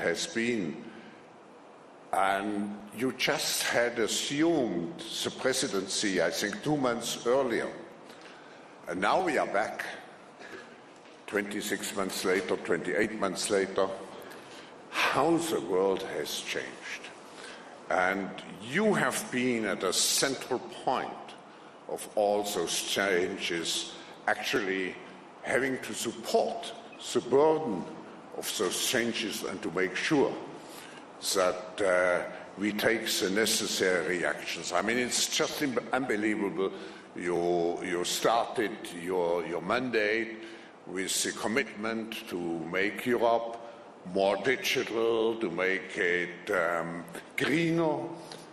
has been. And you just had assumed the presidency, I think, 2 months earlier. And now we are back, 26 months later, 28 months later. How the world has changed. And you have been at a central point of all those changes, actually having to support the burden of those changes and to make sure that we take the necessary actions. I mean, it's just unbelievable. You started your mandate with the commitment to make Europe more digital, to make it greener,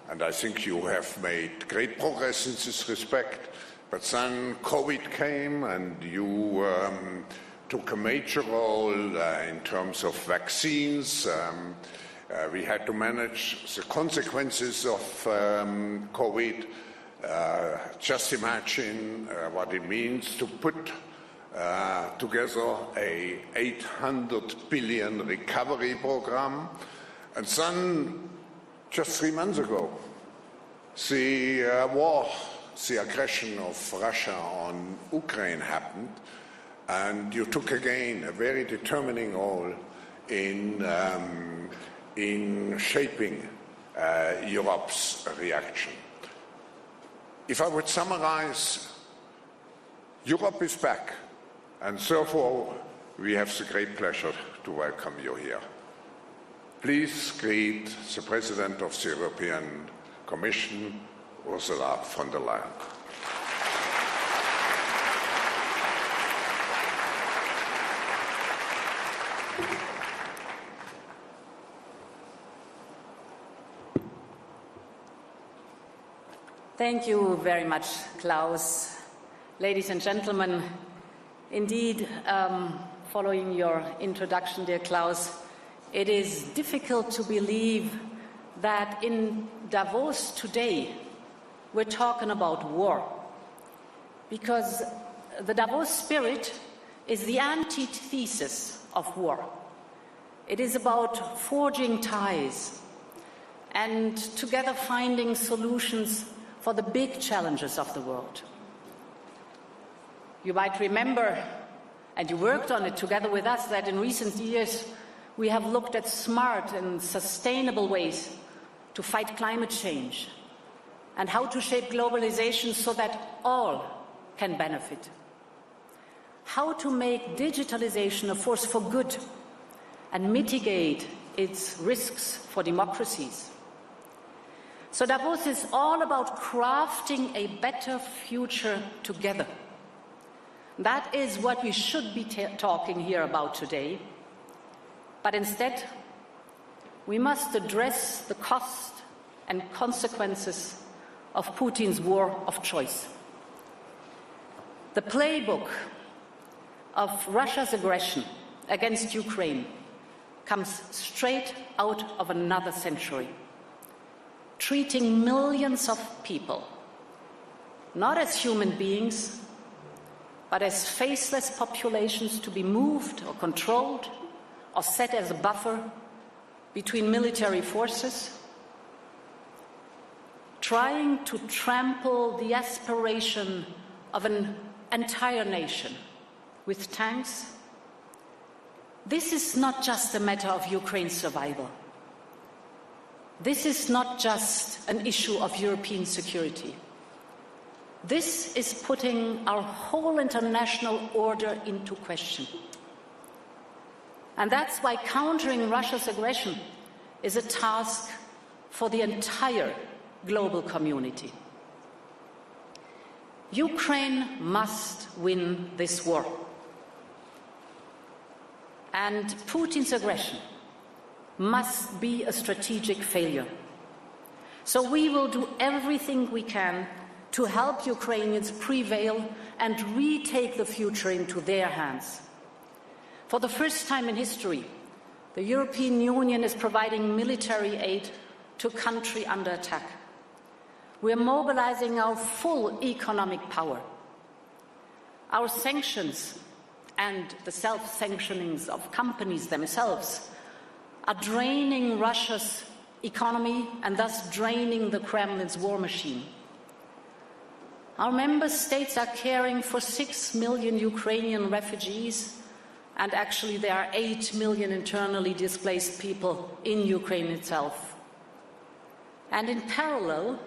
and I think you have made great progress in this respect. But then COVID came, and you took a major role in terms of vaccines. We had to manage the consequences of COVID. Just imagine what it means to put together a 800 billion recovery program. And then, just 3 months ago, the war, the aggression of Russia on Ukraine happened, and you took again a very determining role in shaping Europe's reaction. If I would summarize, Europe is back, and therefore we have the great pleasure to welcome you here. Please greet the President of the European Commission, Ursula von der Leyen. Thank you very much, Klaus. Ladies and gentlemen, indeed, following your introduction, dear Klaus, it is difficult to believe that in Davos today we're talking about war, because the Davos spirit is the antithesis of war. It is about forging ties and together finding solutions for the big challenges of the world. You might remember, and you worked on it together with us, that in recent years we have looked at smart and sustainable ways to fight climate change and how to shape globalization so that all can benefit. How to make digitalization a force for good and mitigate its risks for democracies. So Davos is all about crafting a better future together. That is what we should be talking here about today. But instead, we must address the cost and consequences of Putin's war of choice. The playbook of Russia's aggression against Ukraine comes straight out of another century, treating millions of people not as human beings, but as faceless populations to be moved or controlled or set as a buffer between military forces, trying to trample the aspiration of an entire nation with tanks. This is not just a matter of Ukraine's survival. This is not just an issue of European security. This is putting our whole international order into question. And that's why countering Russia's aggression is a task for the entire global community. Ukraine must win this war. And Putin's aggression must be a strategic failure. So we will do everything we can to help Ukrainians prevail and retake the future into their hands. For the first time in history, the European Union is providing military aid to a country under attack. We are mobilizing our full economic power. Our sanctions and the self-sanctionings of companies themselves are draining Russia's economy and thus draining the Kremlin's war machine. Our member states are caring for 6 million Ukrainian refugees, and actually there are 8 million internally displaced people in Ukraine itself. And in parallel,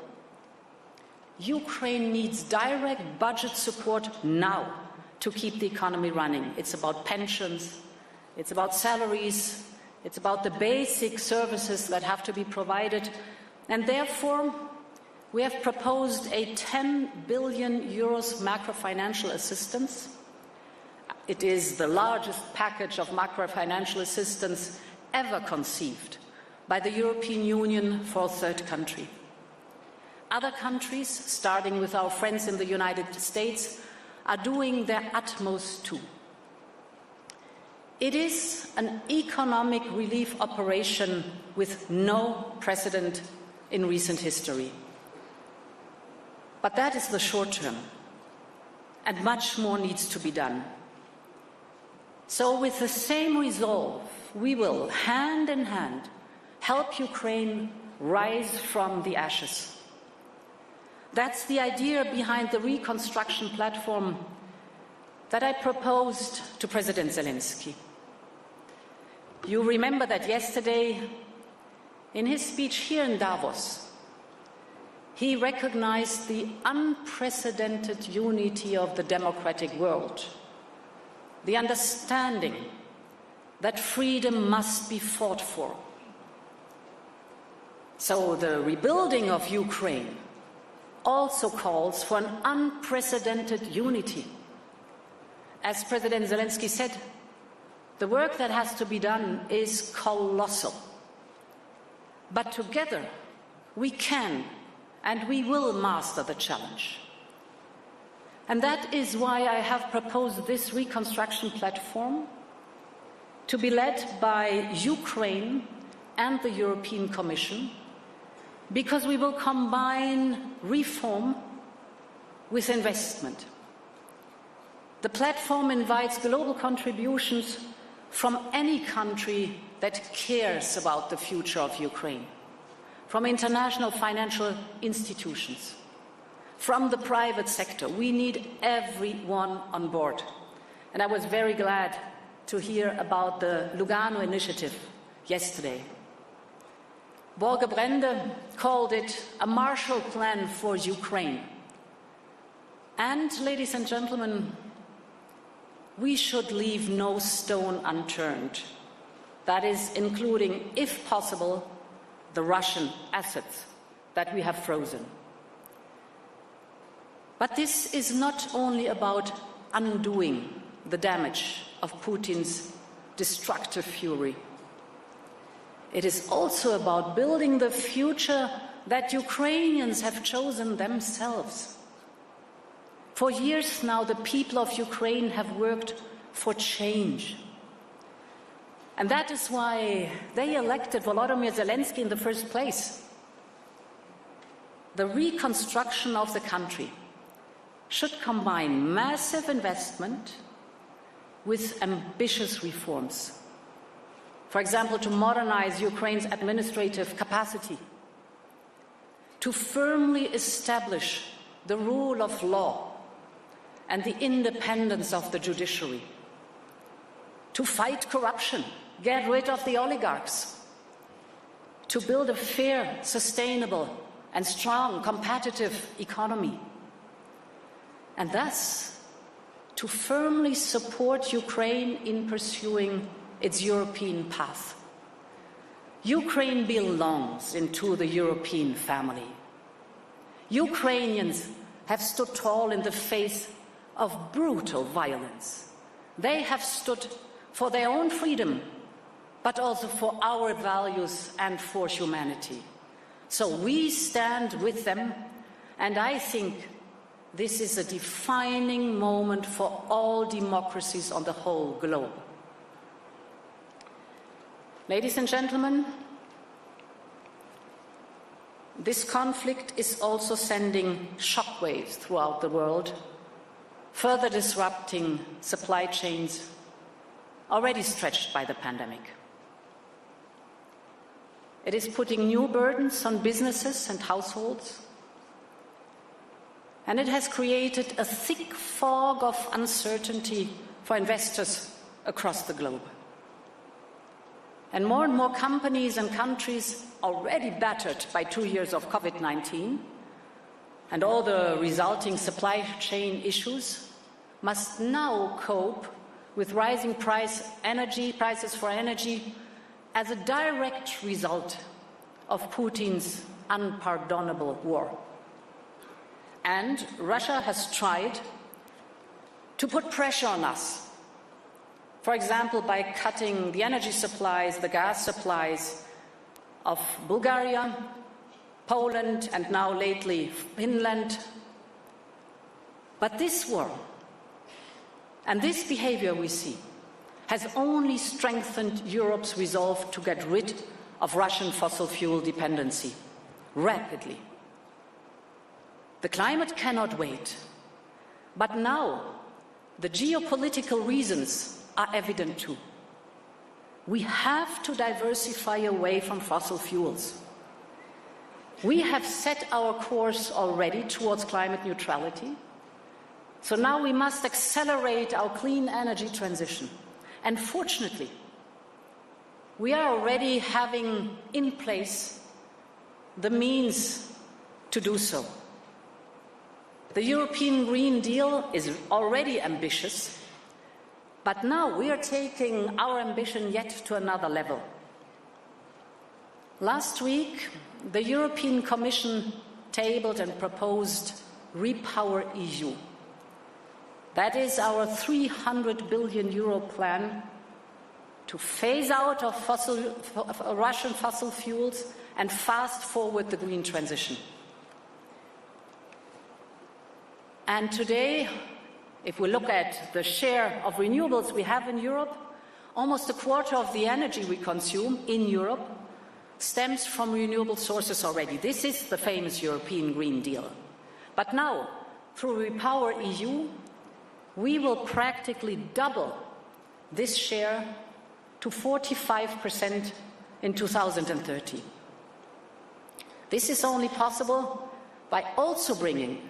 Ukraine needs direct budget support now to keep the economy running. It's about pensions, it's about salaries, it's about the basic services that have to be provided, and therefore we have proposed a 10 billion euros macro-financial assistance. It is the largest package of macro-financial assistance ever conceived by the European Union for a third country. Other countries, starting with our friends in the United States, are doing their utmost too. It is an economic relief operation with no precedent in recent history. But that is the short term, and much more needs to be done. So with the same resolve, we will, hand in hand, help Ukraine rise from the ashes. That's the idea behind the reconstruction platform that I proposed to President Zelensky. You remember that yesterday, in his speech here in Davos, he recognized the unprecedented unity of the democratic world, the understanding that freedom must be fought for. So the rebuilding of Ukraine also calls for an unprecedented unity. As President Zelensky said, the work that has to be done is colossal. But together, we can and we will master the challenge. And that is why I have proposed this reconstruction platform to be led by Ukraine and the European Commission, because we will combine reform with investment. The platform invites global contributions from any country that cares about the future of Ukraine, from international financial institutions, from the private sector. We need everyone on board. And I was very glad to hear about the Lugano initiative yesterday. Borge Brende called it a Marshall Plan for Ukraine. And, ladies and gentlemen, we should leave no stone unturned. That is, including, if possible, the Russian assets that we have frozen. But this is not only about undoing the damage of Putin's destructive fury. It is also about building the future that Ukrainians have chosen themselves. For years now, the people of Ukraine have worked for change. And that is why they elected Volodymyr Zelensky in the first place. The reconstruction of the country should combine massive investment with ambitious reforms. For example, to modernize Ukraine's administrative capacity, to firmly establish the rule of law and the independence of the judiciary, to fight corruption, get rid of the oligarchs, to build a fair, sustainable and strong, competitive economy, and thus to firmly support Ukraine in pursuing its European path. Ukraine belongs into the European family. Ukrainians have stood tall in the face of brutal violence. They have stood for their own freedom, but also for our values and for humanity. So we stand with them, and I think this is a defining moment for all democracies on the whole globe. Ladies and gentlemen, this conflict is also sending shockwaves throughout the world, further disrupting supply chains already stretched by the pandemic. It is putting new burdens on businesses and households. And it has created a thick fog of uncertainty for investors across the globe. And more companies and countries already battered by 2 years of COVID-19 and all the resulting supply chain issues must now cope with rising prices for energy as a direct result of Putin's unpardonable war. And Russia has tried to put pressure on us, for example, by cutting the energy supplies, the gas supplies of Bulgaria, Poland, and now lately Finland. But this war and this behavior we see has only strengthened Europe's resolve to get rid of Russian fossil fuel dependency rapidly. The climate cannot wait, but now the geopolitical reasons are evident too. We have to diversify away from fossil fuels. We have set our course already towards climate neutrality, so now we must accelerate our clean energy transition. And fortunately, we are already having in place the means to do so. The European Green Deal is already ambitious, but now we are taking our ambition yet to another level. Last week, the European Commission tabled and proposed REPowerEU. That is our €300 billion plan to phase out of Russian fossil fuels and fast forward the green transition. And today, if we look at the share of renewables we have in Europe, almost a quarter of the energy we consume in Europe stems from renewable sources already. This is the famous European Green Deal. But now, through REPowerEU, we will practically double this share to 45% in 2030. This is only possible by also bringing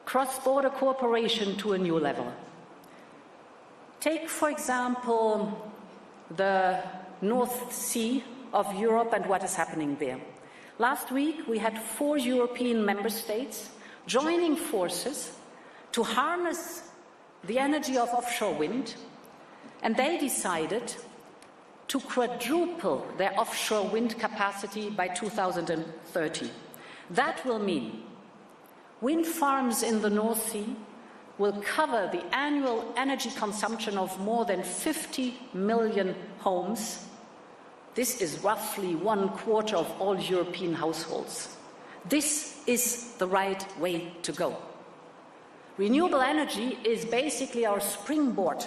cross-border cooperation to a new level. Take, for example, the North Sea of Europe and what is happening there. Last week, we had 4 European member states joining forces to harness the energy of offshore wind, and they decided to quadruple their offshore wind capacity by 2030. That will mean wind farms in the North Sea will cover the annual energy consumption of more than 50 million homes. This is roughly 1/4 of all European households. This is the right way to go. Renewable energy is basically our springboard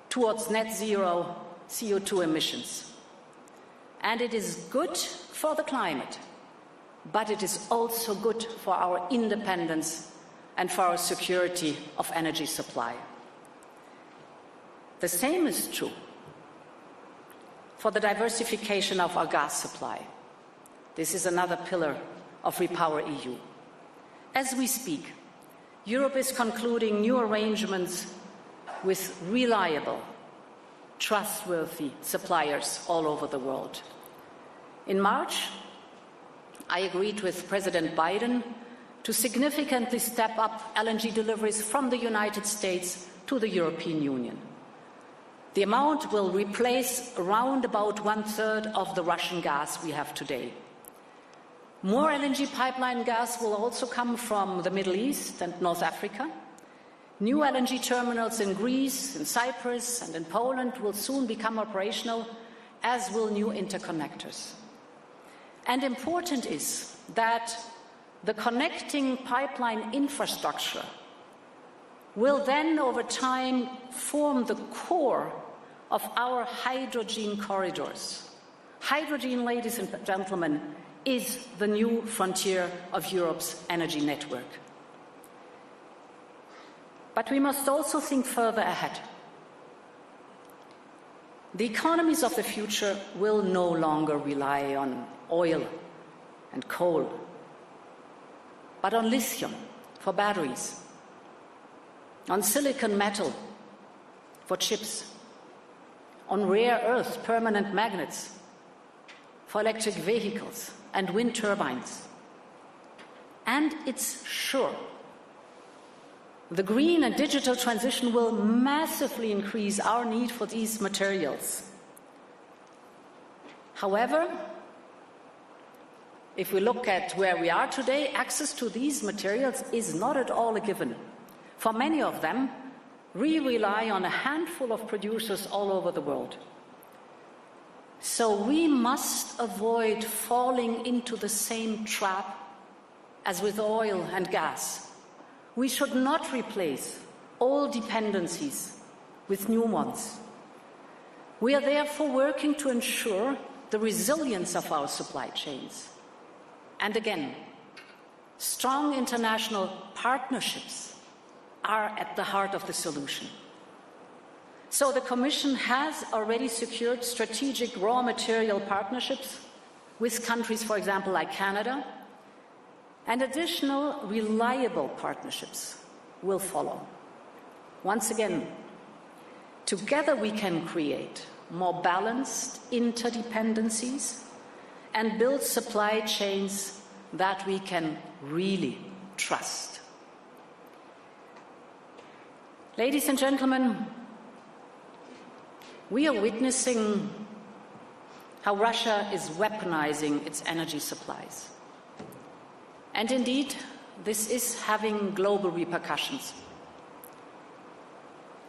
towards net zero CO2 emissions. And it is good for the climate, but it is also good for our independence and for our security of energy supply. The same is true for the diversification of our gas supply. This is another pillar of REPowerEU. As we speak, Europe is concluding new arrangements with reliable, trustworthy suppliers all over the world. In March, I agreed with President Biden to significantly step up LNG deliveries from the United States to the European Union. The amount will replace around about 1/3 of the Russian gas we have today. More LNG pipeline gas will also come from the Middle East and North Africa. New LNG terminals in Greece, in Cyprus, and in Poland will soon become operational, as will new interconnectors. And important is that the connecting pipeline infrastructure will then, over time, form the core of our hydrogen corridors. Hydrogen, ladies and gentlemen, is the new frontier of Europe's energy network. But we must also think further ahead. The economies of the future will no longer rely on oil and coal, but on lithium for batteries, on silicon metal for chips, on rare earth permanent magnets for electric vehicles and wind turbines. And it's sure the green and digital transition will massively increase our need for these materials. However, if we look at where we are today, access to these materials is not at all a given. For many of them, we rely on a handful of producers all over the world. So we must avoid falling into the same trap as with oil and gas. We should not replace old dependencies with new ones. We are therefore working to ensure the resilience of our supply chains. And again, strong international partnerships are at the heart of the solution. So the Commission has already secured strategic raw material partnerships with countries, for example, like Canada, and additional reliable partnerships will follow. Once again, together we can create more balanced interdependencies and build supply chains that we can really trust. Ladies and gentlemen, we are witnessing how Russia is weaponizing its energy supplies. And indeed, this is having global repercussions.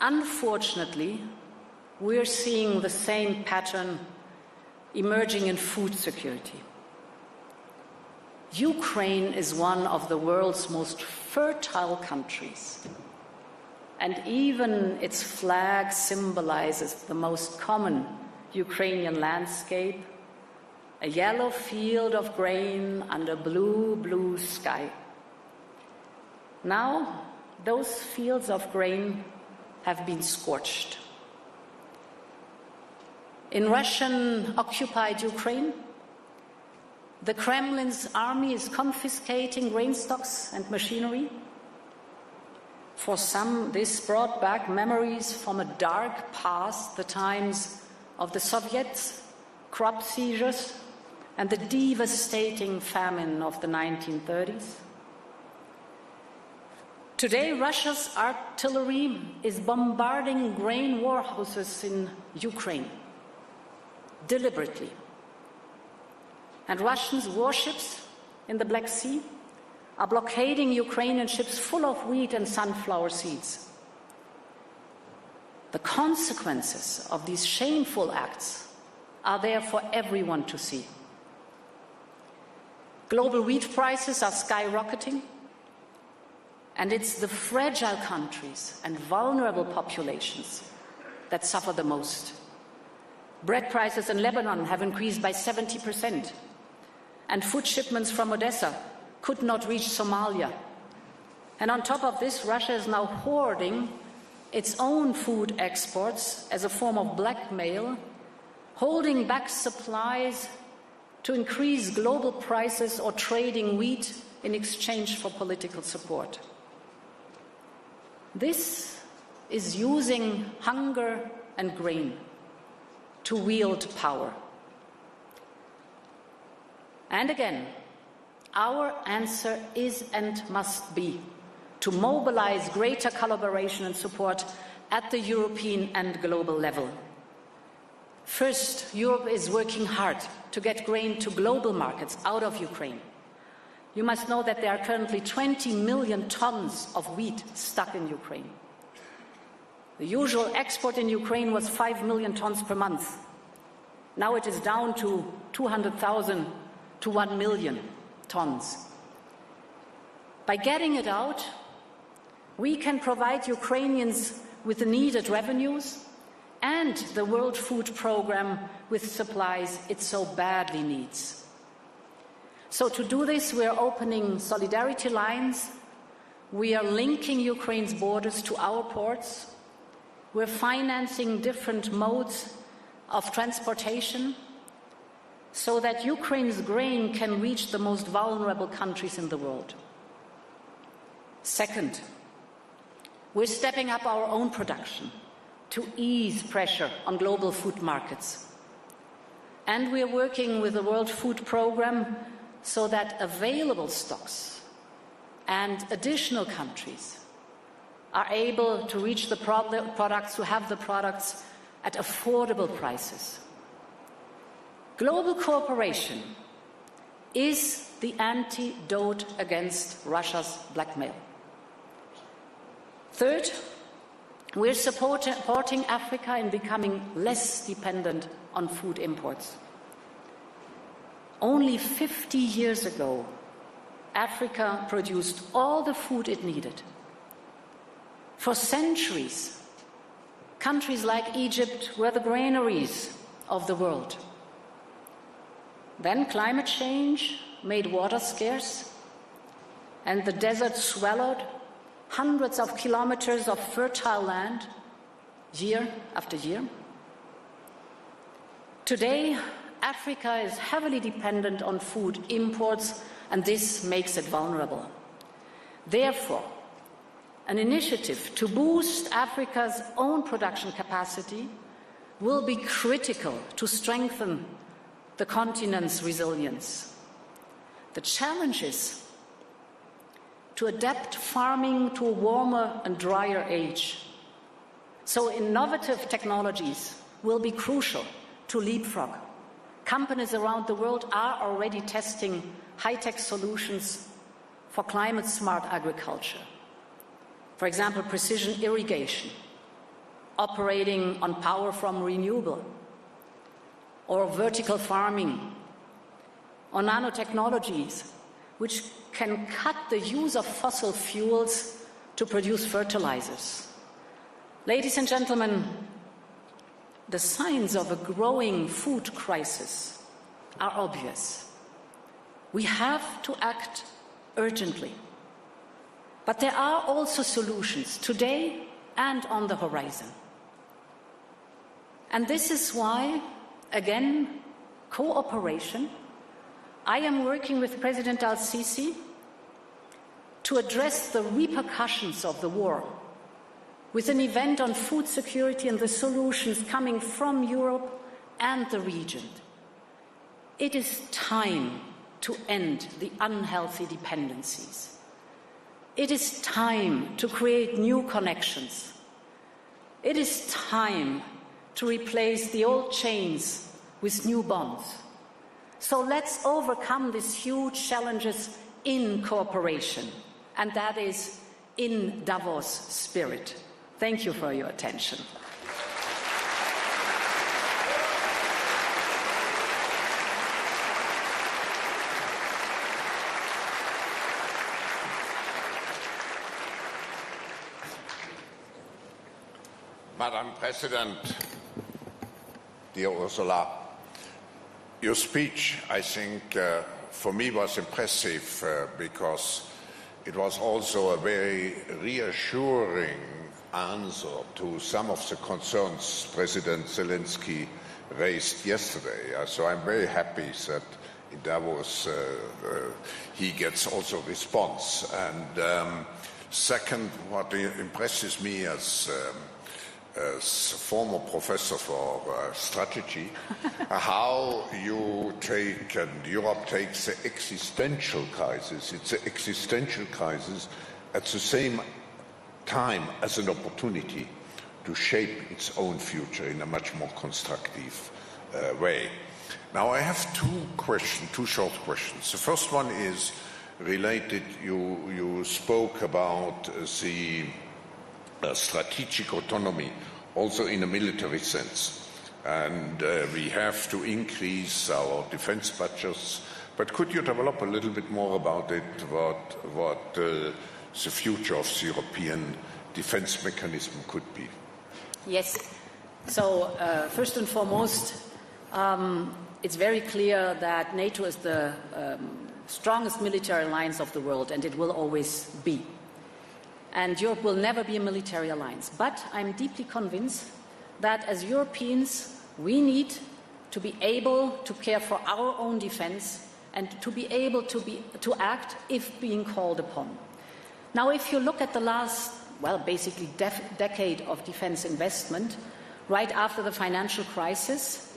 Unfortunately, we're seeing the same pattern emerging in food security. Ukraine is one of the world's most fertile countries, and even its flag symbolizes the most common Ukrainian landscape: a yellow field of grain under blue, blue sky. Now, those fields of grain have been scorched. In Russian-occupied Ukraine, the Kremlin's army is confiscating grain stocks and machinery. For some, this brought back memories from a dark past, the times of the Soviets, crop seizures, and the devastating famine of the 1930s. Today, Russia's artillery is bombarding grain warehouses in Ukraine, deliberately. And Russian warships in the Black Sea are blockading Ukrainian ships full of wheat and sunflower seeds. The consequences of these shameful acts are there for everyone to see. Global wheat prices are skyrocketing, and it's the fragile countries and vulnerable populations that suffer the most. Bread prices in Lebanon have increased by 70%, and food shipments from Odessa could not reach Somalia. And on top of this, Russia is now hoarding its own food exports as a form of blackmail, holding back supplies to increase global prices or trading wheat in exchange for political support. This is using hunger and grain to wield power. And again, our answer is and must be to mobilize greater collaboration and support at the European and global level. First, Europe is working hard to get grain to global markets out of Ukraine. You must know that there are currently 20 million tons of wheat stuck in Ukraine. The usual export in Ukraine was 5 million tons per month. Now it is down to 200,000 to 1 million tons. By getting it out, we can provide Ukrainians with the needed revenues and the World Food Programme with supplies it so badly needs. So to do this, we are opening solidarity lines, we are linking Ukraine's borders to our ports, we're financing different modes of transportation so that Ukraine's grain can reach the most vulnerable countries in the world. Second, we're stepping up our own production to ease pressure on global food markets. And we're working with the World Food Programme so that available stocks and additional countries are able to reach the products, to have the products at affordable prices. Global cooperation is the antidote against Russia's blackmail. Third, we're supporting Africa in becoming less dependent on food imports. Only 50 years ago, Africa produced all the food it needed. For centuries, countries like Egypt were the granaries of the world. Then climate change made water scarce, and the desert swallowed hundreds of kilometers of fertile land year after year. Today, Africa is heavily dependent on food imports, and this makes it vulnerable. Therefore, an initiative to boost Africa's own production capacity will be critical to strengthen the continent's resilience. The challenge is to adapt farming to a warmer and drier age. So innovative technologies will be crucial to leapfrog. Companies around the world are already testing high-tech solutions for climate-smart agriculture. For example, precision irrigation, operating on power from renewable, or vertical farming, or nanotechnologies, which can cut the use of fossil fuels to produce fertilizers. Ladies and gentlemen, the signs of a growing food crisis are obvious. We have to act urgently. But there are also solutions today and on the horizon. And this is why, again, cooperation. I am working with President al-Sisi to address the repercussions of the war with an event on food security and the solutions coming from Europe and the region. It is time to end the unhealthy dependencies. It is time to create new connections. It is time to replace the old chains with new bonds. So let's overcome these huge challenges in cooperation, and that is in Davos spirit. Thank you for your attention. Madam President, dear Ursula, your speech, I think, for me was impressive because it was also a very reassuring answer to some of the concerns President Zelensky raised yesterday. So I'm very happy that in Davos he gets also response. And second, what impresses me as former professor for strategy, how you take and Europe takes the existential crisis. It's an existential crisis at the same time as an opportunity to shape its own future in a much more constructive way. Now I have two short questions. The first one is related, you spoke about the strategic autonomy, also in a military sense. And we have to increase our defense budgets. But could you develop a little bit more about it, what the future of the European defense mechanism could be? Yes. So first and foremost, it's very clear that NATO is the strongest military alliance of the world, and it will always be. And Europe will never be a military alliance. But I'm deeply convinced that as Europeans, We need to be able to care for our own defense and to be able to act if being called upon. Now, if you look at the last, well, basically decade of defense investment, right after the financial crisis,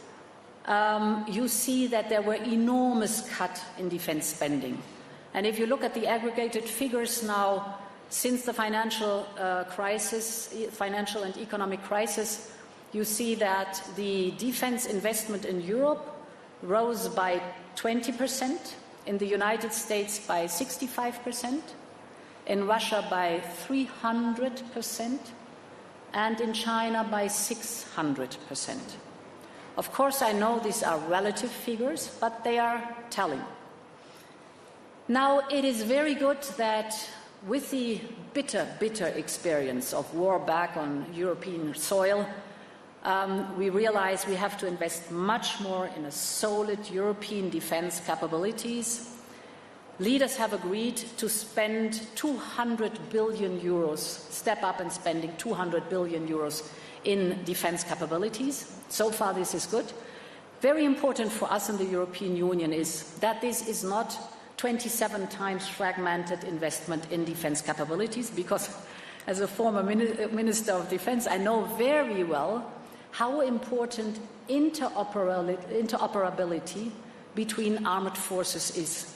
you see that there were enormous cuts in defense spending. And if you look at the aggregated figures now, since the financial and economic crisis, you see that the defense investment in Europe rose by 20%, in the United States by 65%, in Russia by 300%, and in China by 600%. Of course, I know these are relative figures, but they are telling. Now, it is very good that with the bitter experience of war back on European soil, we realize we have to invest much more in a solid European defense capabilities. Leaders have agreed to spend 200 billion euros, step up in spending 200 billion euros in defense capabilities. So far, this is good. Very important for us in the European Union is that this is not 27 times fragmented investment in defense capabilities, because as a former Minister of Defense, I know very well how important interoperability between armed forces is.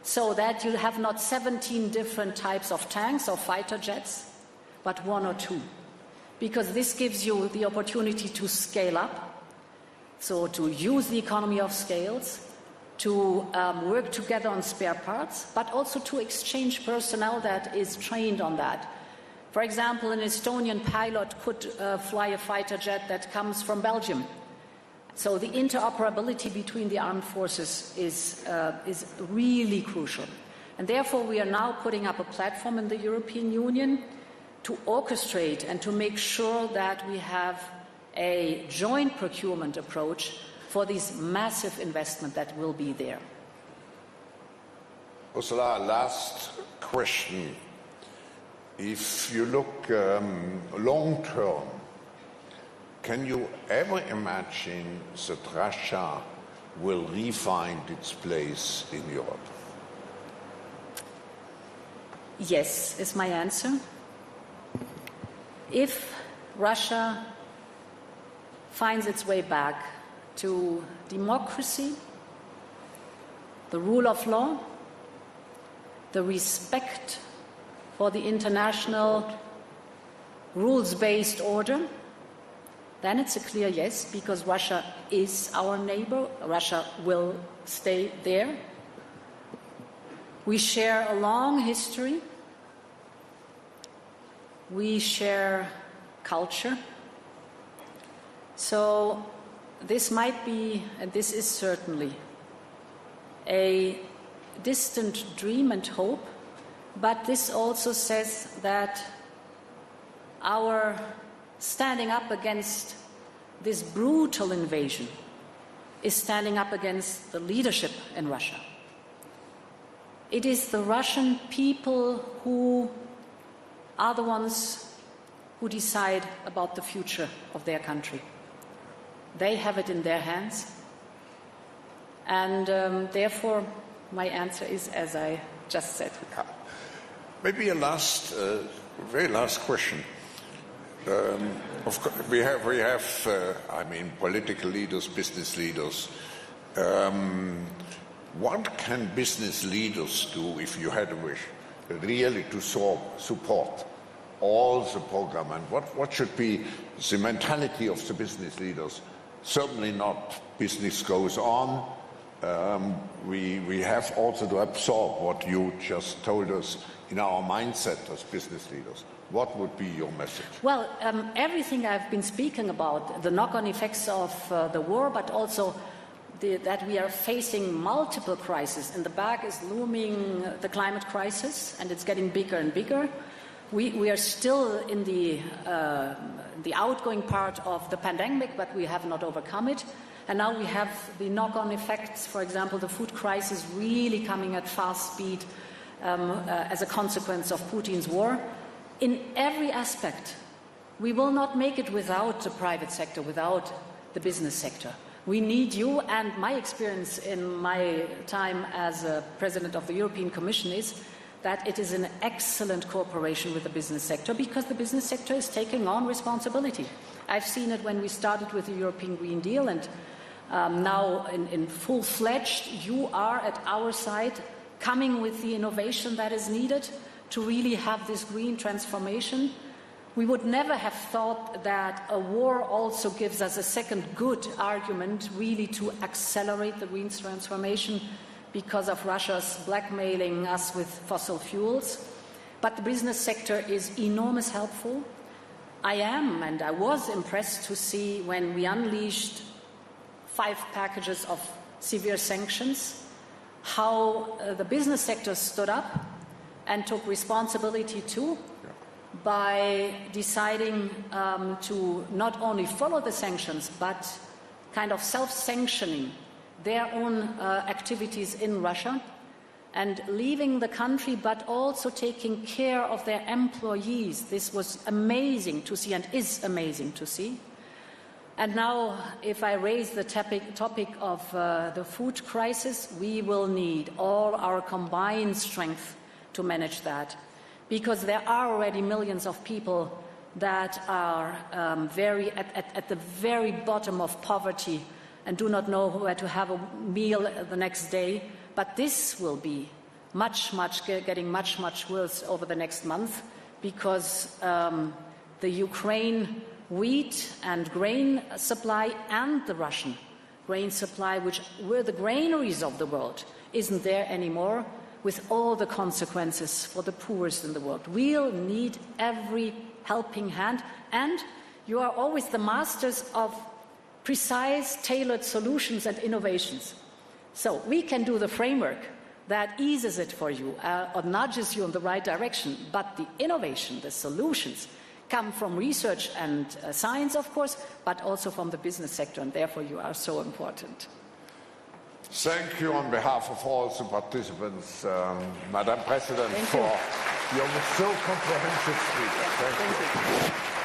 So that you have not 17 different types of tanks or fighter jets, but 1 or 2. Because this gives you the opportunity to scale up, so to use the economy of scales, to work together on spare parts, but also to exchange personnel that is trained on that. For example, an Estonian pilot could fly a fighter jet that comes from Belgium. So the interoperability between the armed forces is really crucial. And therefore, we are now putting up a platform in the European Union to orchestrate and to make sure that we have a joint procurement approach for this massive investment that will be there. Ursula, last question. If you look long term, can you ever imagine that Russia will re-find its place in Europe? Yes, is my answer. If Russia finds its way back to democracy, the rule of law, the respect for the international rules-based order, then it's a clear yes, because Russia is our neighbor. Russia will stay there. We share a long history. We share culture. So this might be, and this is certainly, a distant dream and hope, but this also says that our standing up against this brutal invasion is standing up against the leadership in Russia. It is the Russian people who are the ones who decide about the future of their country. They have it in their hands. And therefore, my answer is as I just said. Maybe a last, very last question. Of course, we have I mean, political leaders, business leaders. What can business leaders do, if you had a wish, really to support all the program? And what should be the mentality of the business leaders? Certainly not business goes on. We have also to absorb what you just told us in our mindset as business leaders. What would be your message? Well, everything I've been speaking about, the knock-on effects of the war, but also that we are facing multiple crises. In the back is looming the climate crisis, and it's getting bigger and bigger. We are still in the outgoing part of the pandemic, but we have not overcome it. And now we have the knock-on effects, for example, the food crisis really coming at fast speed as a consequence of Putin's war. In every aspect, we will not make it without the private sector, without the business sector. We need you, and my experience in my time as President of the European Commission is that it is an excellent cooperation with the business sector, because the business sector is taking on responsibility. I've seen it when we started with the European Green Deal, and now in full-fledged, you are at our side, coming with the innovation that is needed to really have this green transformation. We would never have thought that a war also gives us a second good argument really to accelerate the green transformation because of Russia's blackmailing us with fossil fuels. But the business sector is enormously helpful. I am, and I was impressed to see when we unleashed 5 packages of severe sanctions, how the business sector stood up and took responsibility too, by deciding to not only follow the sanctions, but kind of self-sanctioning their own activities in Russia and leaving the country, but also taking care of their employees. This was amazing to see, and is amazing to see. And now, if I raise the topic of the food crisis, we will need all our combined strength to manage that, because there are already millions of people that are at the very bottom of poverty and do not know where to have a meal the next day. But this will be getting much worse over the next month, because the Ukraine wheat and grain supply and the Russian grain supply, which were the granaries of the world, isn't there anymore, with all the consequences for the poorest in the world. We'll need every helping hand, and you are always the masters of precise, tailored solutions and innovations. So we can do the framework that eases it for you or nudges you in the right direction, but the innovation, the solutions, come from research and science, of course, but also from the business sector, and therefore you are so important. Thank you on behalf of all the participants, Madam President, for your so comprehensive speech. Thank you.